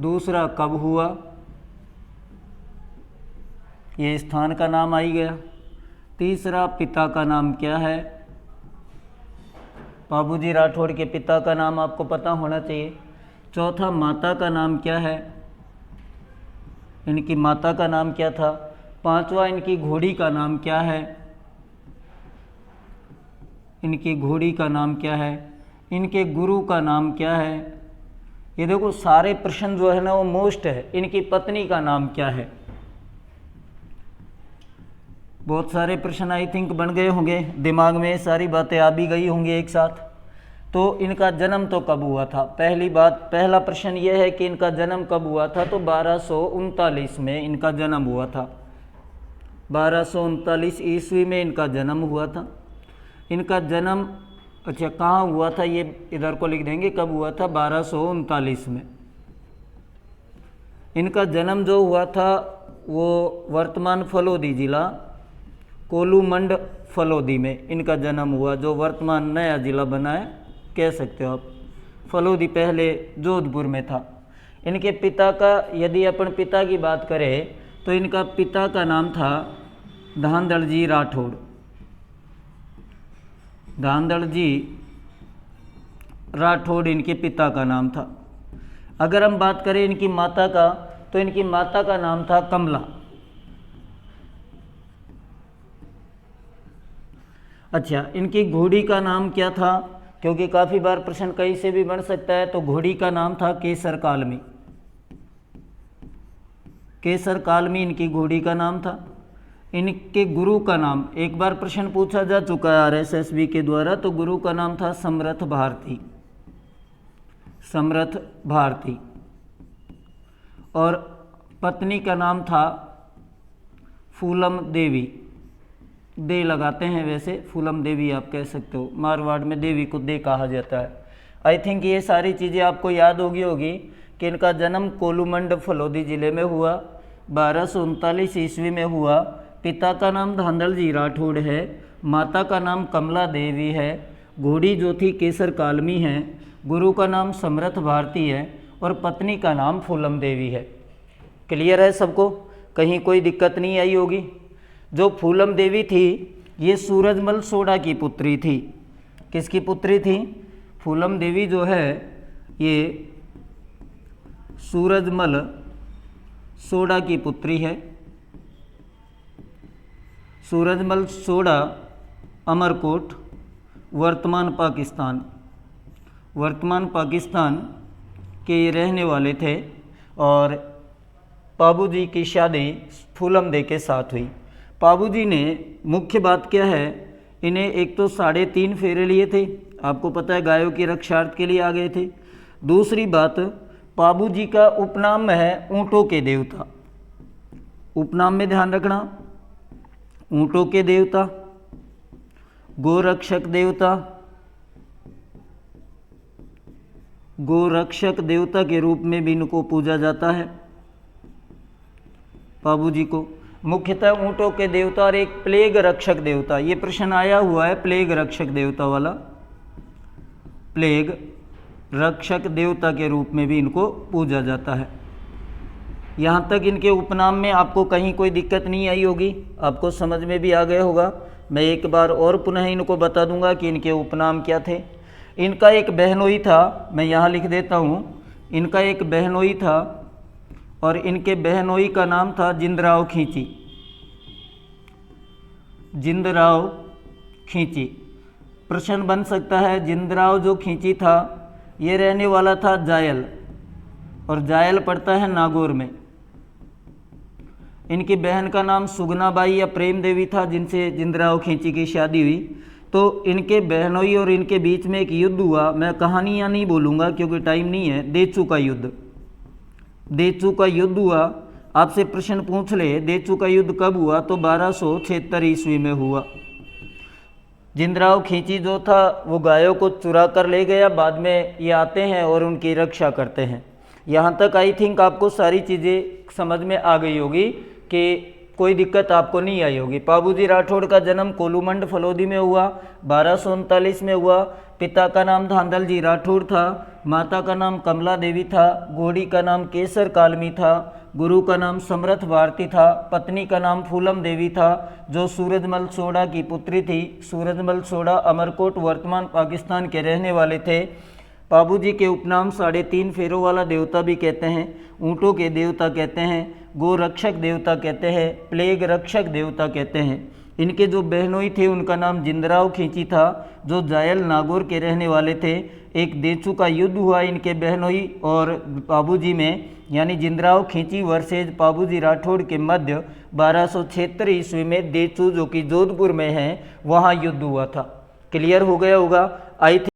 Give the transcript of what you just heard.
दूसरा कब हुआ, ये स्थान का नाम आ ही गया। तीसरा पिता का नाम क्या है, बाबूजी राठौड़ के पिता का नाम आपको पता होना चाहिए। चौथा माता का नाम क्या है, इनकी माता का नाम क्या था। पांचवा इनकी घोड़ी का नाम क्या है, इनकी घोड़ी का नाम क्या है। इनके गुरु का नाम क्या है। ये देखो सारे प्रश्न जो है ना वो मोस्ट है। इनकी पत्नी का नाम क्या है। बहुत सारे प्रश्न आई थिंक बन गए होंगे, दिमाग में सारी बातें आ भी गई होंगी एक साथ। तो इनका जन्म तो कब हुआ था, पहली बात, पहला प्रश्न ये है कि इनका जन्म कब हुआ था। तो 1239 में इनका जन्म हुआ था। 1239 ईस्वी में इनका जन्म हुआ था। इनका जन्म अच्छा कहाँ हुआ था, ये इधर को लिख देंगे कब हुआ था, 1239 में। इनका जन्म जो हुआ था वो वर्तमान फलोदी जिला कोलूमंड फलोदी में इनका जन्म हुआ, जो वर्तमान नया जिला बना है कह सकते हो आप। फलोदी पहले जोधपुर में था। इनके पिता का यदि अपन पिता की बात करें तो इनका पिता का नाम था धांधड़ जी राठौड़। धांधड़ जी राठौड़ इनके पिता का नाम था। अगर हम बात करें इनकी माता का तो इनकी माता का नाम था कमला। अच्छा, इनकी घोड़ी का नाम क्या था, क्योंकि काफ़ी बार प्रश्न कहीं से भी बन सकता है। तो घोड़ी का नाम था केसर कालमी। केसर कालमी इनकी घोड़ी का नाम था। इनके गुरु का नाम एक बार प्रश्न पूछा जा चुका है आरएसएसबी के द्वारा, तो गुरु का नाम था समर्थ भारती। समर्थ भारती। और पत्नी का नाम था फूलम देवी। दे लगाते हैं वैसे, फूलम देवी आप कह सकते हो, मारवाड़ में देवी को दे कहा जाता है। आई थिंक ये सारी चीज़ें आपको याद होगी कि इनका जन्म कोलूमंड फलोदी ज़िले में हुआ, 1239 ईस्वी में हुआ। पिता का नाम धांधड़ जी राठौड़ है, माता का नाम कमला देवी है, घोड़ी जो थी केसर कालमी है, गुरु का नाम समर्थ भारती है और पत्नी का नाम फूलम देवी है। क्लियर है सबको, कहीं कोई दिक्कत नहीं आई होगी। जो फूलम देवी थी ये सूरजमल सोडा की पुत्री थी। किसकी पुत्री थी, फूलम देवी जो है ये सूरजमल सोडा की पुत्री है। सूरजमल सोडा अमरकोट वर्तमान पाकिस्तान के रहने वाले थे। और बाबूजी की शादी फूलम दे के साथ हुई। बाबूजी ने मुख्य बात क्या है, इन्हें एक तो 3.5 फेरे लिए थे, आपको पता है गायों की रक्षार्थ के लिए आ गए थे। दूसरी बात, बाबूजी का उपनाम है ऊँटों के देवता। उपनाम में ध्यान रखना, ऊँटों के देवता, गोरक्षक देवता, गोरक्षक देवता के रूप में भी इनको पूजा जाता है। बाबूजी को मुख्यतः ऊँटों के देवता और एक प्लेग रक्षक देवता, ये प्रश्न आया हुआ है प्लेग रक्षक देवता वाला, प्लेग रक्षक देवता के रूप में भी इनको पूजा जाता है। यहाँ तक इनके उपनाम में आपको कहीं कोई दिक्कत नहीं आई होगी, आपको समझ में भी आ गया होगा। मैं एक बार और पुनः इनको बता दूंगा कि इनके उपनाम क्या थे। इनका एक बहनोई था, मैं यहाँ लिख देता हूँ, इनका एक बहनोई था और इनके बहनोई का नाम था जिंदराव खींची। जिंदराव खींची प्रश्न बन सकता है। जिंदराव जो खींची था ये रहने वाला था जायल, और जायल पड़ता है नागौर में। इनकी बहन का नाम सुगनाबाई या प्रेम देवी था, जिनसे जिंदराव खींची की शादी हुई। तो इनके बहनोई और इनके बीच में एक युद्ध हुआ। मैं कहानियाँ नहीं बोलूँगा क्योंकि टाइम नहीं है। देचू का युद्ध, देचू का युद्ध हुआ। आपसे प्रश्न पूछ ले देचू का युद्ध कब हुआ, तो 1276 ईस्वी में हुआ। जिंदराव खींची जो था वो गायों को चुरा कर ले गया, बाद में ये आते हैं और उनकी रक्षा करते हैं। यहाँ तक आई थिंक आपको सारी चीज़ें समझ में आ गई होगी कि कोई दिक्कत आपको नहीं आई होगी। बाबूजी राठौड़ का जन्म कोलूमंड फलोदी में हुआ, 1239 में हुआ। पिता का नाम धांधल जी राठौड़ था, माता का नाम कमला देवी था, घोड़ी का नाम केसर कालमी था, गुरु का नाम समर्थ भारती था, पत्नी का नाम फूलम देवी था जो सूरजमल सोडा की पुत्री थी। सूरजमल सोडा अमरकोट वर्तमान पाकिस्तान के रहने वाले थे। बाबूजी के उपनाम 3.5 फेरों वाला देवता भी कहते हैं, ऊँटों के देवता कहते हैं, गो रक्षक देवता कहते हैं, प्लेग रक्षक देवता कहते हैं। इनके जो बहनोई थे उनका नाम जिंदराव खींची था जो जायल नागौर के रहने वाले थे। एक देचू का युद्ध हुआ इनके बहनोई और बाबूजी में, यानी जिंदराव खींची वर्सेज बाबूजी राठौड़ के मध्य 1276 ईस्वी में देचू जो कि जोधपुर में है वहाँ युद्ध हुआ था। क्लियर हो गया होगा आई थिंक।